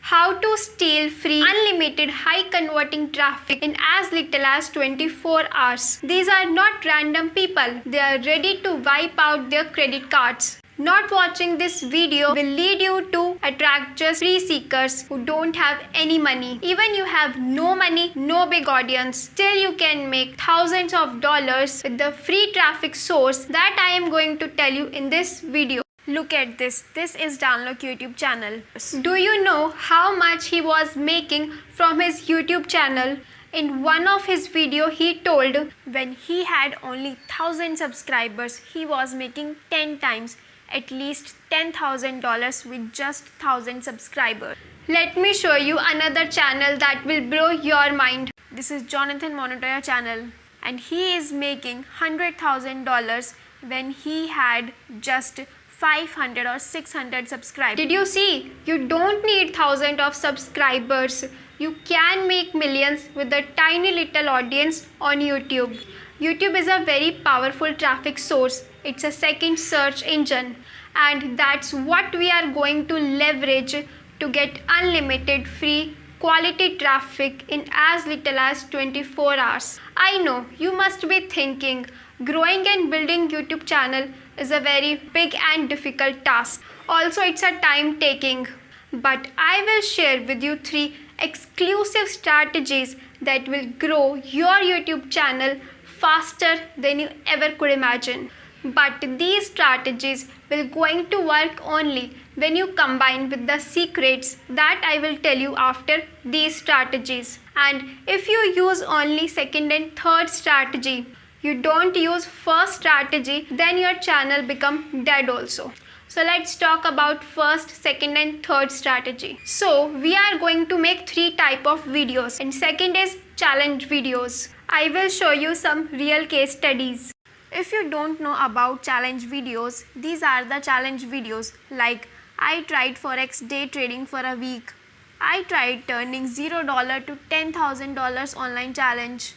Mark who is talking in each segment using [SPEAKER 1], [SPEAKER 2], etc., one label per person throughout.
[SPEAKER 1] How to steal free, unlimited, high converting traffic in as little as 24 hours. These are not random people. They are ready to wipe out their credit cards. Not watching this video will lead you to attract just free seekers who don't have any money. Even you have no money, no big audience, still you can make thousands of dollars with the free traffic source that I am going to tell you in this video. Look at this. This is Download YouTube channel. Do you know how much he was making from his YouTube channel? In one of his video, he told when he had only 1,000 subscribers, he was making 10 times, at least $10,000 with just 1,000 subscribers. Let me show you another channel that will blow your mind. This is Jonathan Montoya channel, and he is making $100,000 when he had just 500 or 600 subscribers. Did you see? You don't need thousands of subscribers. You can make millions with a tiny little audience on YouTube. YouTube is a very powerful traffic source. It's a second search engine, and that's what we are going to leverage to get unlimited free quality traffic in as little as 24 hours. I know you must be thinking growing and building YouTube channel is a very big and difficult task. Also, it's a time taking. But I will share with you 3 exclusive strategies that will grow your YouTube channel faster than you ever could imagine. But these strategies will going to work only when you combine with the secrets that I will tell you after these strategies. And if you use only second and third strategy, you don't use first strategy, then your channel become dead also. So let's talk about first, second and third strategy. So we are going to make 3 type of videos, and second is challenge videos. I will show you some real case studies. If you don't know about challenge videos, these are the challenge videos like I tried Forex day trading for a week. I tried turning $0 to $10,000 online challenge.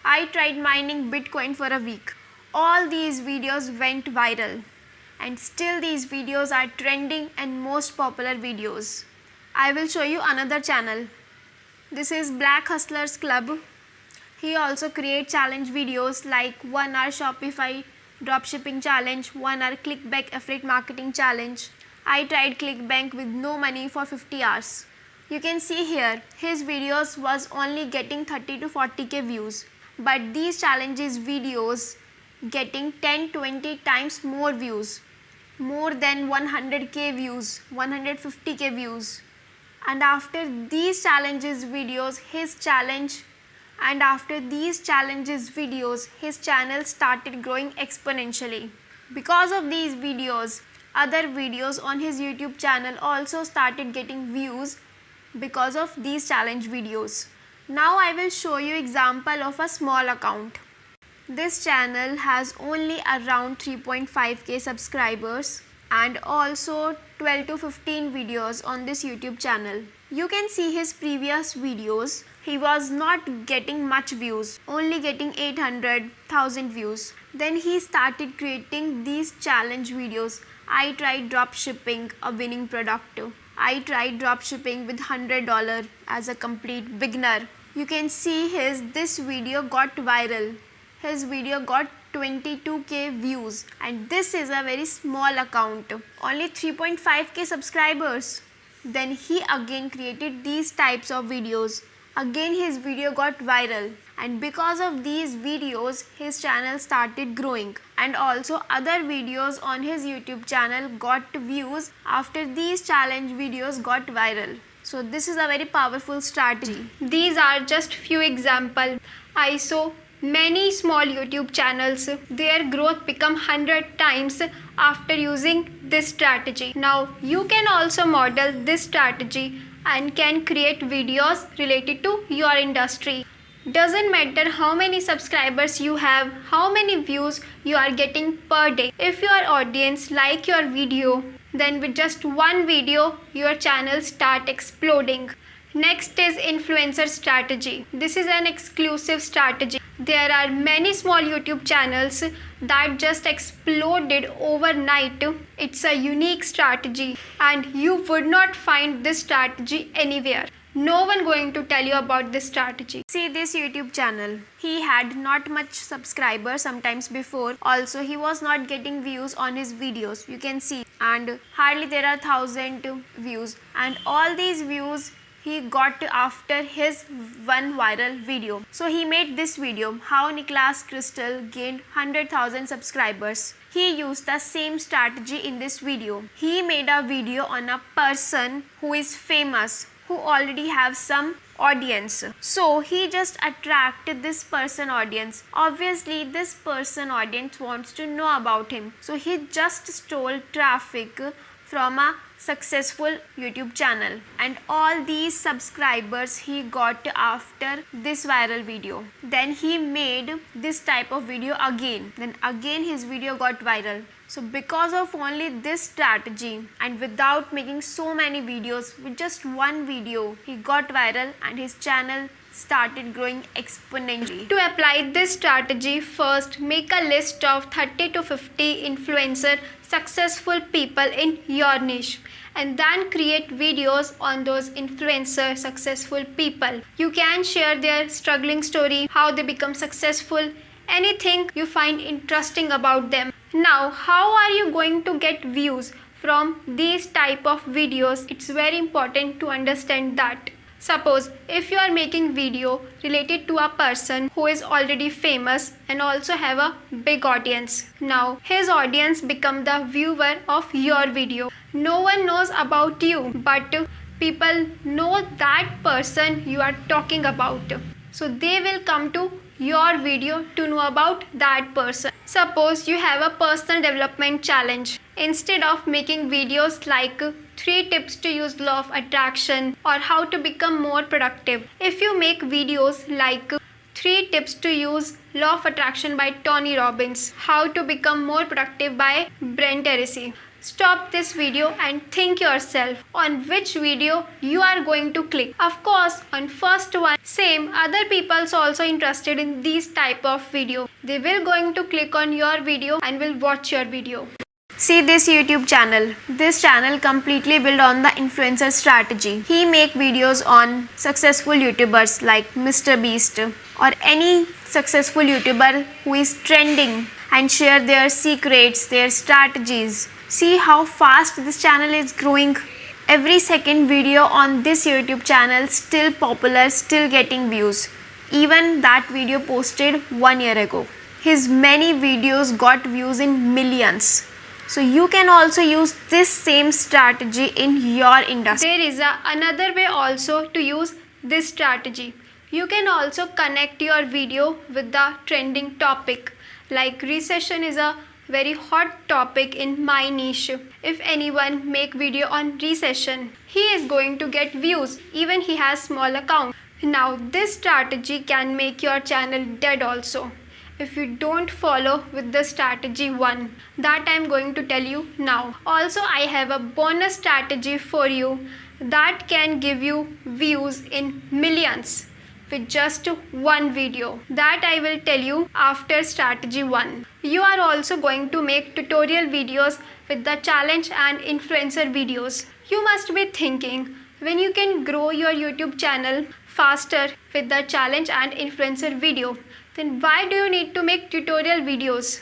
[SPEAKER 1] I tried mining Bitcoin for a week. All these videos went viral, and still these videos are trending and most popular videos. I will show you another channel. This is Black Hustlers Club. He also creates challenge videos like 1 hour Shopify dropshipping challenge, 1 hour clickbank affiliate marketing challenge. I tried clickbank with no money for 50 hours. You can see here his videos was only getting 30 to 40k views, but these challenges videos getting 10-20 times more views, more than 100k views, 150k views. And after these challenges videos, his channel started growing exponentially. Because of these videos, other videos on his YouTube channel also started getting views because of these challenge videos. Now I will show you example of a small account. This channel has only around 3.5k subscribers and also 12 to 15 videos on this YouTube channel. You can see his previous videos. He was not getting much views, only getting 800,000 views. Then he started creating these challenge videos. I tried dropshipping a winning product. I tried dropshipping with $100 as a complete beginner. You can see this video got viral. His video got 22k views, and this is a very small account, only 3.5k subscribers. Then he again created these types of videos. Again his video got viral, and because of these videos his channel started growing, and also other videos on his YouTube channel got views after these challenge videos got viral. So this is a very powerful strategy. These are just few examples. I saw many small YouTube channels, their growth become 100 times after using this strategy. Now you can also model this strategy and can create videos related to your industry. Doesn't matter how many subscribers you have, how many views you are getting per day. If your audience like your video, then with just one video your channel start exploding. Next is influencer strategy. This is an exclusive strategy. There are many small YouTube channels that just exploded overnight. It's a unique strategy and you would not find this strategy anywhere. No one going to tell you about this strategy. See this YouTube channel. He had not much subscribers sometimes before. Also, he was not getting views on his videos. You can see. And hardly there are 1,000 views. And all these views he got after his one viral video. So he made this video, how Nicholas Crystal gained 100,000 subscribers. He used the same strategy in this video. He made a video on a person who is famous, who already have some audience. So he just attracted this person audience. Obviously this person audience wants to know about him. So he just stole traffic from a successful YouTube channel, and all these subscribers he got after this viral video. Then he made this type of video again. Then again his video got viral. So because of only this strategy and without making so many videos, with just one video he got viral and his channel started growing exponentially. To apply this strategy, first make a list of 30 to 50 influencer successful people in your niche and then create videos on those influencer successful people. You can share their struggling story, how they become successful, anything you find interesting about them. Now, how are you going to get views from these type of videos? It's very important to understand that. Suppose if you are making video related to a person who is already famous and also have a big audience. Now his audience become the viewer of your video. No one knows about you, but people know that person you are talking about. So they will come to your video to know about that person. Suppose you have a personal development challenge. Instead of making videos like 3 tips to use law of attraction or how to become more productive, if you make videos like 3 tips to use law of attraction by Tony Robbins, how to become more productive by Brent Tracy, stop this video and think yourself on which video you are going to click. Of course, on first one, same other people also interested in these type of video. They will going to click on your video and will watch your video. See this YouTube channel. This channel completely built on the influencer strategy. He make videos on successful YouTubers like Mr. Beast or any successful YouTuber who is trending and share their secrets, their strategies. See how fast this channel is growing. Every second video on this YouTube channel still popular, still getting views. Even that video posted 1 year ago. His many videos got views in millions. So you can also use this same strategy in your industry. There is another way also to use this strategy. You can also connect your video with the trending topic. Like recession is a very hot topic in my niche. If anyone make video on recession, he is going to get views even he has small account. Now this strategy can make your channel dead also. If you don't follow with the strategy 1 that I am going to tell you now. Also I have a bonus strategy for you that can give you views in millions with just one video that I will tell you after strategy 1. You are also going to make tutorial videos with the challenge and influencer videos. You must be thinking, when you can grow your YouTube channel faster with the challenge and influencer video, then why do you need to make tutorial videos?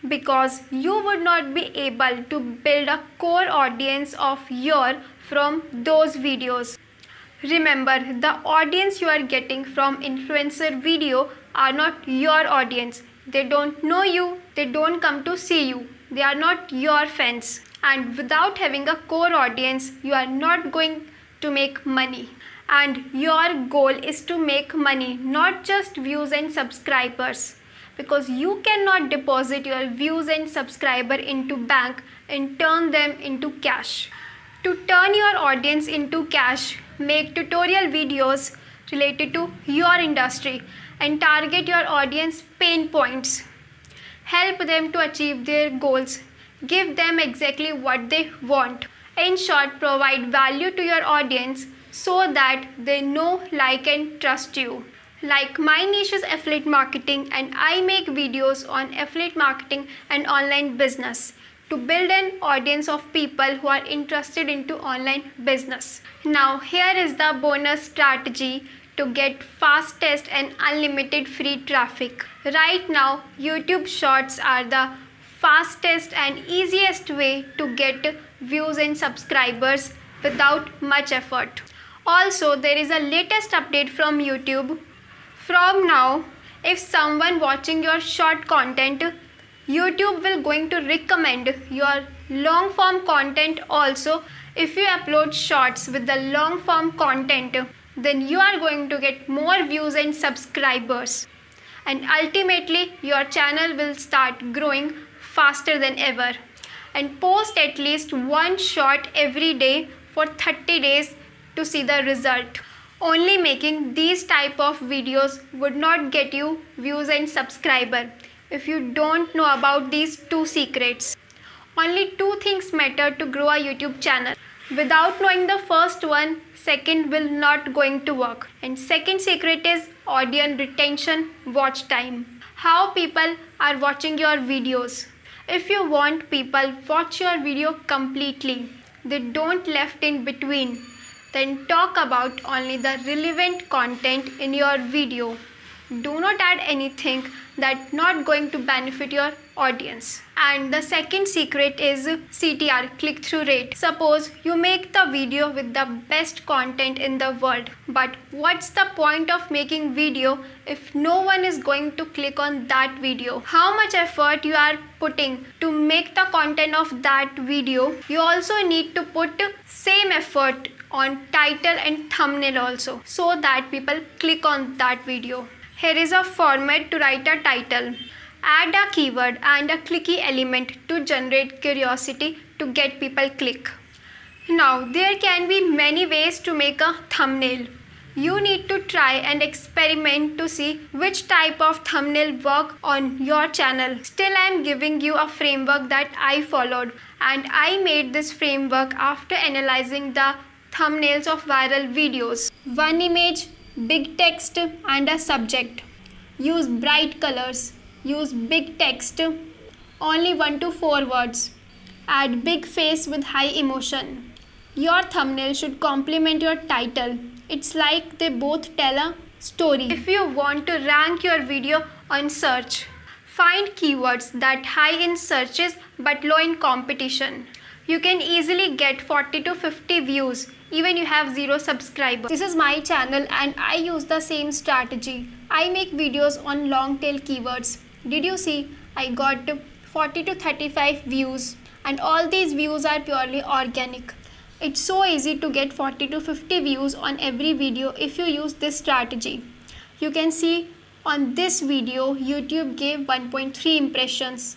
[SPEAKER 1] Because you would not be able to build a core audience of your from those videos. Remember, the audience you are getting from influencer video are not your audience. They don't know you, they don't come to see you. They are not your fans. And without having a core audience, you are not going to make money. And your goal is to make money, not just views and subscribers, because you cannot deposit your views and subscriber into bank and turn them into cash. To turn your audience into cash, make tutorial videos related to your industry and target your audience pain points. Help them to achieve their goals. Give them exactly what they want. In short, provide value to your audience so that they know, like and trust you. Like my niche is affiliate marketing and I make videos on affiliate marketing and online business to build an audience of people who are interested into online business. Now here is the bonus strategy to get fastest and unlimited free traffic. Right now, YouTube Shorts are the fastest and easiest way to get views and subscribers without much effort. Also, there is a latest update from YouTube. From now, if someone watching your short content, YouTube will going to recommend your long form content also. If you upload shorts with the long form content, then you are going to get more views and subscribers. And ultimately, your channel will start growing faster than ever. And post at least one short every day for 30 days to see the result. Only making these type of videos would not get you views and subscriber if you don't know about these two secrets. Only two things matter to grow a YouTube channel. Without knowing the first one, second will not going to work. And second secret is audience retention, watch time. How people are watching your videos. If you want people watch your video completely, they don't left in between, then talk about only the relevant content in your video. Do not add anything that not going to benefit your audience. And the second secret is CTR, click-through rate. Suppose you make the video with the best content in the world, but what's the point of making video if no one is going to click on that video? How much effort you are putting to make the content of that video, you also need to put same effort on title and thumbnail also, so that people click on that video. Here is a format to write a title. Add a keyword and a clicky element to generate curiosity to get people click. Now there can be many ways to make a thumbnail. You need to try and experiment to see which type of thumbnail work on your channel. Still, I am giving you a framework that I followed, and I made this framework after analyzing the thumbnails of viral videos. One image, big text and a subject. Use bright colors. Use big text, only 1 to 4 words. Add big face with high emotion. Your thumbnail should complement your title. It's like they both tell a story. If you want to rank your video on search, find keywords that high in searches but low in competition. You can easily get 40 to 50 views even you have 0 subscribers. This is my channel and I use the same strategy. I make videos on long tail keywords. Did you see? I got 40 to 35 views, and all these views are purely organic. It's so easy to get 40 to 50 views on every video if you use this strategy. You can see on this video, YouTube gave 1.3 impressions.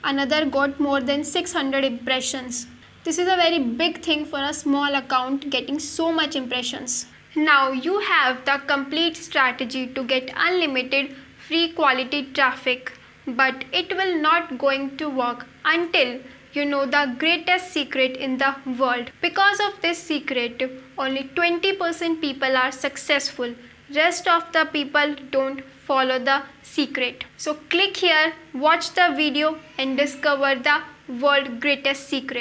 [SPEAKER 1] Another got more than 600 impressions. This is a very big thing for a small account getting so much impressions. Now you have the complete strategy to get unlimited free quality traffic, but it will not going to work until you know the greatest secret in the world. Because of this secret, only 20% people are successful. Rest of the people don't follow the secret. So click here, watch the video and discover the world's greatest secret.